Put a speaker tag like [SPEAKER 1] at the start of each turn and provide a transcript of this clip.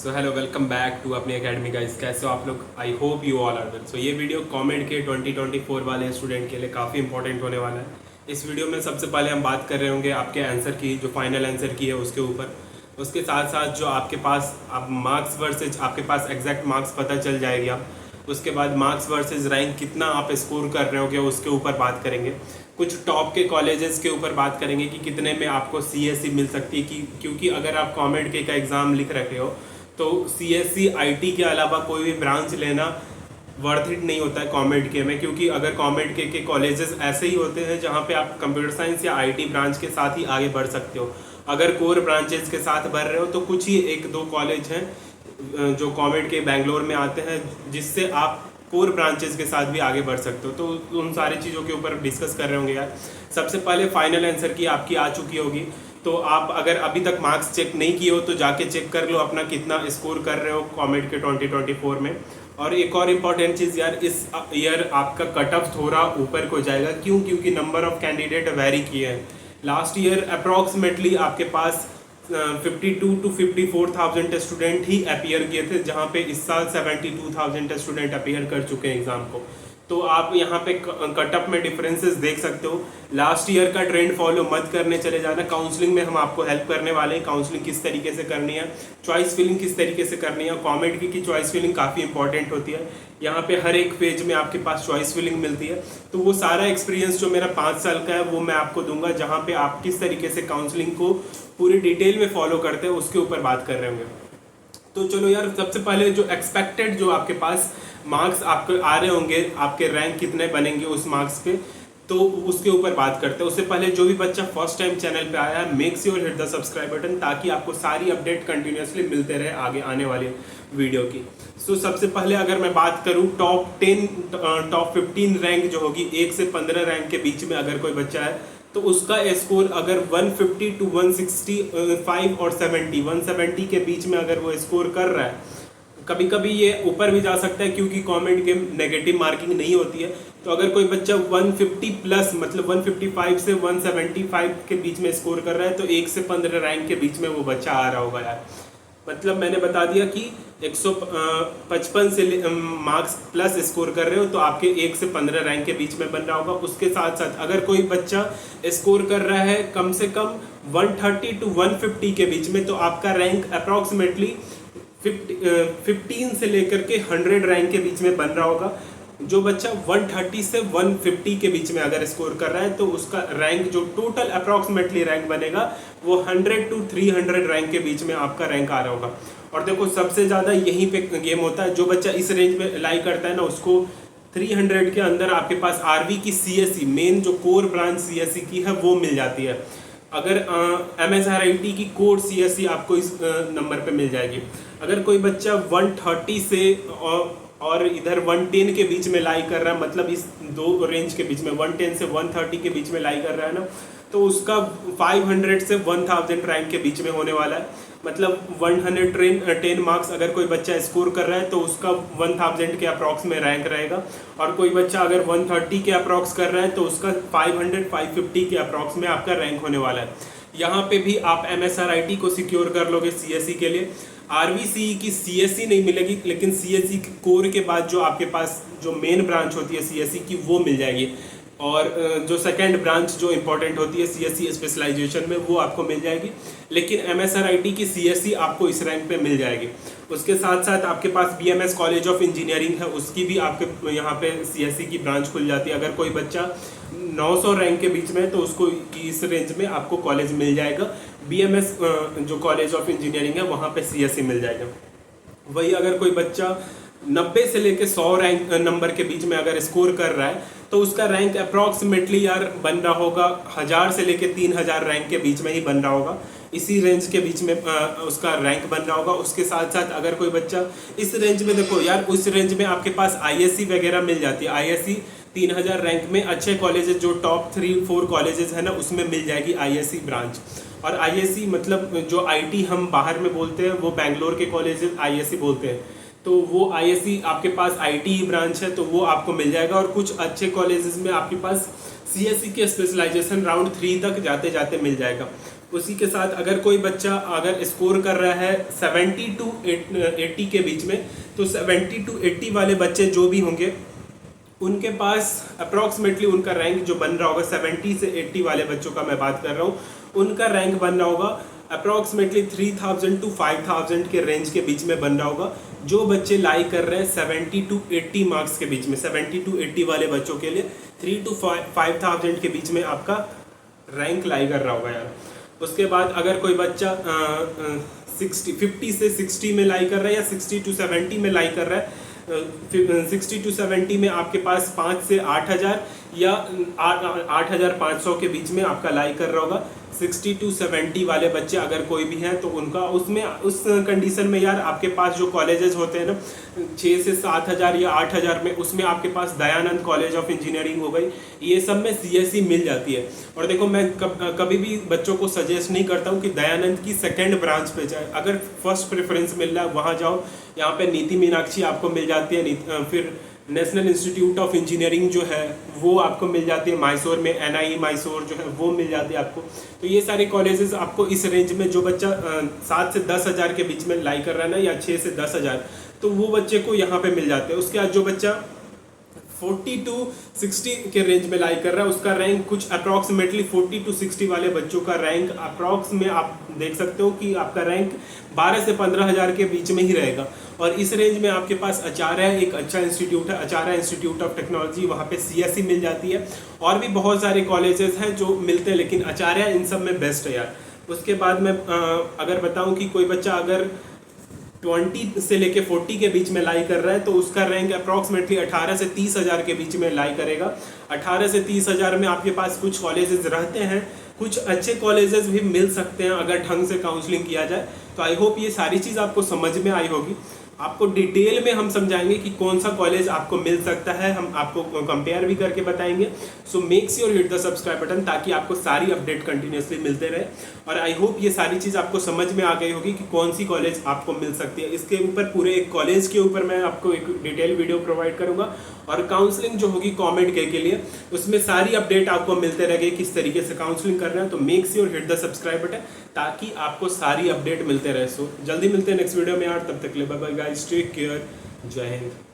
[SPEAKER 1] So hello, welcome back to अपनी academy guys. कैसे हो आप लोग? I hope you all are well. So ये वीडियो कमेंट के 2024 वाले स्टूडेंट के लिए काफ़ी इंपॉर्टेंट होने वाला है। इस वीडियो में सबसे पहले हम बात कर रहे होंगे आपके आंसर की, जो फाइनल आंसर की है उसके ऊपर। उसके साथ साथ जो आपके पास आप मार्क्स वर्सेज आपके पास एग्जैक्ट मार्क्स पता चल जाएगी आप। उसके बाद मार्क्स वर्सेज रैंक कितना आप स्कोर कर रहे होगे उसके ऊपर बात करेंगे। कुछ टॉप के कॉलेजेस के ऊपर बात करेंगे कि कितने में आपको सीएससी मिल सकती है, क्योंकि अगर आप कॉमेंट के का एग्ज़ाम लिख रखे हो तो सीएससी आईटी के अलावा कोई भी ब्रांच लेना वर्थ इट नहीं होता है कॉमेड के में। क्योंकि अगर कॉमेड के कॉलेजेस ऐसे ही होते हैं जहाँ पे आप कंप्यूटर साइंस या आईटी ब्रांच के साथ ही आगे बढ़ सकते हो। अगर कोर ब्रांचेस के साथ बढ़ रहे हो तो कुछ ही एक दो कॉलेज हैं जो कॉमेड के बैंगलोर में आते हैं, जिससे आप कोर ब्रांचेस के साथ भी आगे बढ़ सकते हो। तो उन सारी चीज़ों के ऊपर डिस्कस कर रहे होंगे यार। सबसे पहले फाइनल आंसर की आपकी आ चुकी होगी, तो आप अगर अभी तक मार्क्स चेक नहीं किए हो तो जाके चेक कर लो अपना कितना स्कोर कर रहे हो कॉमेड के 2024 में। और एक और इम्पॉर्टेंट चीज़ यार, इस ईयर आपका कट ऑफ थोड़ा ऊपर को जाएगा। क्यों? क्योंकि नंबर ऑफ कैंडिडेट वेरी किए हैं। लास्ट ईयर अप्रॉक्सीमेटली आपके पास 52 to 54,000 स्टूडेंट ही अपीयर किए थे, जहाँ पे इस साल 72,000 स्टूडेंट अपीयर कर चुके हैं एग्ज़ाम को। तो आप यहाँ पे कटअप में डिफरेंसेस देख सकते हो। लास्ट ईयर का ट्रेंड फॉलो मत करने चले जाना। काउंसलिंग में हम आपको हेल्प करने वाले हैं, काउंसलिंग किस तरीके से करनी है, चॉइस फिलिंग किस तरीके से करनी है। कॉमेड की चॉइस फिलिंग काफ़ी इंपॉर्टेंट होती है। यहाँ पे हर एक पेज में आपके पास चॉइस फिलिंग मिलती है। तो वो सारा एक्सपीरियंस जो मेरा 5 साल का है वो मैं आपको दूंगा, जहाँ पे आप किस तरीके से काउंसलिंग को पूरी डिटेल में फॉलो करते हैं उसके ऊपर बात कर रहे होंगे। तो चलो यार, सबसे पहले जो एक्सपेक्टेड जो आपके पास मार्क्स आपके आ रहे होंगे, आपके रैंक कितने बनेंगे उस मार्क्स पे, तो उसके ऊपर बात करते हैं। उससे पहले जो भी बच्चा फर्स्ट टाइम चैनल पे आया है, make sure hit the subscribe button, ताकि आपको सारी अपडेट कंटिन्यूसली मिलते रहे आगे आने वाले वीडियो की। सो सबसे पहले अगर मैं बात करूं टॉप 15 रैंक जो होगी, 1 से 15 रैंक के बीच में अगर कोई बच्चा है तो उसका स्कोर अगर 150 to 165 और 170 के बीच में अगर वो स्कोर कर रहा है, कभी कभी ये ऊपर भी जा सकता है क्योंकि कमेंट के नेगेटिव मार्किंग नहीं होती है। तो अगर कोई बच्चा 150 प्लस मतलब 155 से 175 के बीच में स्कोर कर रहा है तो 1 से 15 रैंक के बीच में वो बच्चा आ रहा होगा यार। मतलब मैंने बता दिया कि 155 से मार्क्स प्लस स्कोर कर रहे हो तो आपके 1 से 15 रैंक के बीच में बन रहा होगा। उसके साथ साथ अगर कोई बच्चा स्कोर कर रहा है कम से कम 130 to 150 के बीच में, तो आपका रैंक अप्रॉक्सीमेटली 15 से लेकर के 100 रैंक के बीच में बन रहा होगा। जो बच्चा 130 से 150 के बीच में अगर स्कोर कर रहा है तो उसका रैंक जो टोटल अप्रॉक्सीमेटली रैंक बनेगा वो 100 to 300 रैंक के बीच में आपका रैंक आ रहा होगा। और देखो, सबसे ज़्यादा यहीं पे गेम होता है। जो बच्चा इस रेंज में लाई करता है ना, उसको 300 के अंदर आपके पास आरवी की सीएससी, मेन जो कोर ब्रांच सीएससी की है, वो मिल जाती है। अगर एमएसआरआईटी की कोर सीएससी आपको इस नंबर पे मिल जाएगी। अगर कोई बच्चा 130 से और इधर 110 के बीच में लाई कर रहा है, मतलब इस दो रेंज के बीच में 110 से 130 के बीच में लाई कर रहा है ना, तो उसका 500 से 1000 रैंक के बीच में होने वाला है। मतलब 110 मार्क्स अगर कोई बच्चा स्कोर कर रहा है तो उसका 1000 के अप्रॉक्स में रैंक रहेगा। और कोई बच्चा अगर 130 के अप्रॉक्स कर रहा है तो उसका 550 के अप्रॉक्स में आपका रैंक होने वाला है। यहाँ पे भी आप एमएसआरआईटी को सिक्योर कर लोगे सीएससी के लिए। आरवीसीई की सीएससी नहीं मिलेगी, लेकिन सीएससी कोर के बाद जो आपके पास जो मेन ब्रांच होती है सीएससी की, वो मिल जाएगी। और जो सेकंड ब्रांच जो इंपॉर्टेंट होती है सीएससी स्पेशलाइजेशन में, वो आपको मिल जाएगी। लेकिन एमएसआरआईटी की सीएससी आपको इस रैंक पे मिल जाएगी। उसके साथ साथ आपके पास बीएमएस कॉलेज ऑफ इंजीनियरिंग है, उसकी भी आपके यहाँ पे सीएससी की ब्रांच खुल जाती है। अगर कोई बच्चा 900 रैंक के बीच में है तो उसको इस रेंज में आपको कॉलेज मिल जाएगा। बीएमएस जो कॉलेज ऑफ इंजीनियरिंग है वहाँ पे सीएससी मिल जाएगा। वही अगर कोई बच्चा 90 से लेके 100 रैंक नंबर के बीच में अगर स्कोर कर रहा है तो उसका रैंक अप्रॉक्सीमेटली यार बन रहा होगा 1000 से लेके 3000 रैंक के बीच में ही बन रहा होगा। इसी रेंज के बीच में उसका रैंक बन रहा होगा। उसके साथ साथ अगर कोई बच्चा इस रेंज में, देखो यार, उस रेंज में आपके पास आईएससी वगैरह मिल जाती है। आईएससी 3000 रैंक में अच्छे कॉलेजेस जो टॉप 3-4 कॉलेजेस है ना, उसमें मिल जाएगी आईएससी ब्रांच। और आईएससी मतलब जो आईटी हम बाहर में बोलते हैं, वो बैंगलोर के कॉलेजेस आईएससी बोलते हैं। तो वो आईएससी आपके पास आईटी ब्रांच है तो वो आपको मिल जाएगा। और कुछ अच्छे कॉलेजेस में आपके पास सीएससी के स्पेशलाइजेशन राउंड 3 तक जाते जाते मिल जाएगा। उसी के साथ अगर कोई बच्चा अगर स्कोर कर रहा है 70 टू 80 के बीच में, तो 70 टू 80 वाले बच्चे जो भी होंगे उनके पास अप्रॉक्सीमेटली उनका रैंक जो बन रहा होगा, 70 से 80 वाले बच्चों का मैं बात कर रहा हूँ, उनका रैंक बन रहा होगा अप्रॉक्सीमेटली 3000 टू 5000 के रेंज के बीच में बन रहा होगा। जो बच्चे लाई कर रहे हैं 70 टू 80 मार्क्स के बीच में, 70 टू 80 वाले बच्चों के लिए 3 टू 5000 के बीच में आपका रैंक लाई कर रहा होगा यार। उसके बाद अगर कोई बच्चा 50 से 60 में लाई कर रहा है या 60 टू 70 में लाई कर रहा है, 60 टू 70 में आपके पास 5 से 8000 या 8500 के बीच में आपका लाई कर रहा होगा। 60 टू 70 वाले बच्चे अगर कोई भी हैं तो उनका उसमें उस कंडीशन में यार आपके पास जो कॉलेजेस होते हैं ना 6 से 7000 या 8000 में, उसमें आपके पास दयानंद कॉलेज ऑफ इंजीनियरिंग हो गई, ये सब में CSE मिल जाती है। और देखो मैं कभी भी बच्चों को सजेस्ट नहीं करता हूँ कि दयानंद की सेकेंड ब्रांच पे जाए, अगर फर्स्ट प्रेफरेंस मिल रहा है वहाँ जाओ। यहाँ पे नीति मीनाक्षी आपको मिल जाती है, फिर नेशनल इंस्टीट्यूट ऑफ इंजीनियरिंग जो है वो आपको मिल जाती है मैसूर में, NIE मैसूर जो है वो मिल जाती है आपको। तो ये सारे कॉलेजेस आपको इस रेंज में, जो बच्चा 7 से 10 हज़ार के बीच में लाई कर रहा है ना, या 6 से 10 हज़ार, तो वो बच्चे को यहाँ पे मिल जाते हैं। उसके बाद जो बच्चा 40 टू 60 के रेंज में लाई कर रहा है, उसका रैंक कुछ अप्रॉक्सीमेटली 40 टू 60 वाले बच्चों का रैंक अप्रॉक्स में आप देख सकते हो कि आपका रैंक 12 से 15 हज़ार के बीच में ही रहेगा। और इस रेंज में आपके पास आचार्य एक अच्छा इंस्टीट्यूट है, आचार्य इंस्टीट्यूट ऑफ टेक्नोलॉजी, वहाँ पे CSE मिल जाती है। और भी बहुत सारे कॉलेजेस हैं जो मिलते हैं, लेकिन आचार्य इन सब में बेस्ट है यार। उसके बाद मैं अगर बताऊँ कि कोई बच्चा अगर 20 से लेके 40 के बीच में लाई कर रहा है, तो उसका रैंक अप्रॉक्सीमेटली 18 से 30 हज़ार के बीच में लाई करेगा। 18 से 30 हज़ार में आपके पास कुछ कॉलेजेस रहते हैं, कुछ अच्छे कॉलेजेस भी मिल सकते हैं अगर ढंग से काउंसलिंग किया जाए। तो आई होप ये सारी चीज़ आपको समझ में आई होगी। आपको डिटेल में हम समझाएंगे कि कौन सा कॉलेज आपको मिल सकता है, हम आपको कंपेयर भी करके बताएंगे। So make sure hit the subscribe button, ताकि आपको सारी अपडेट कंटिन्यूसली मिलते रहे। और आई होप ये सारी चीज़ आपको समझ में आ गई होगी कि कौन सी कॉलेज आपको मिल सकती है। इसके ऊपर पूरे एक कॉलेज के ऊपर मैं आपको एक डिटेल वीडियो प्रोवाइड करूँगा, और काउंसलिंग जो होगी कॉमेंट के लिए, उसमें सारी अपडेट आपको मिलते रहेगी किस तरीके से काउंसलिंग करना है। तो make sure hit the subscribe button, ताकि आपको सारी अपडेट मिलते रहे। सो जल्दी मिलते हैं नेक्स्ट वीडियो में यार, तब तक ले bye bye guys, take care, जय हिंद।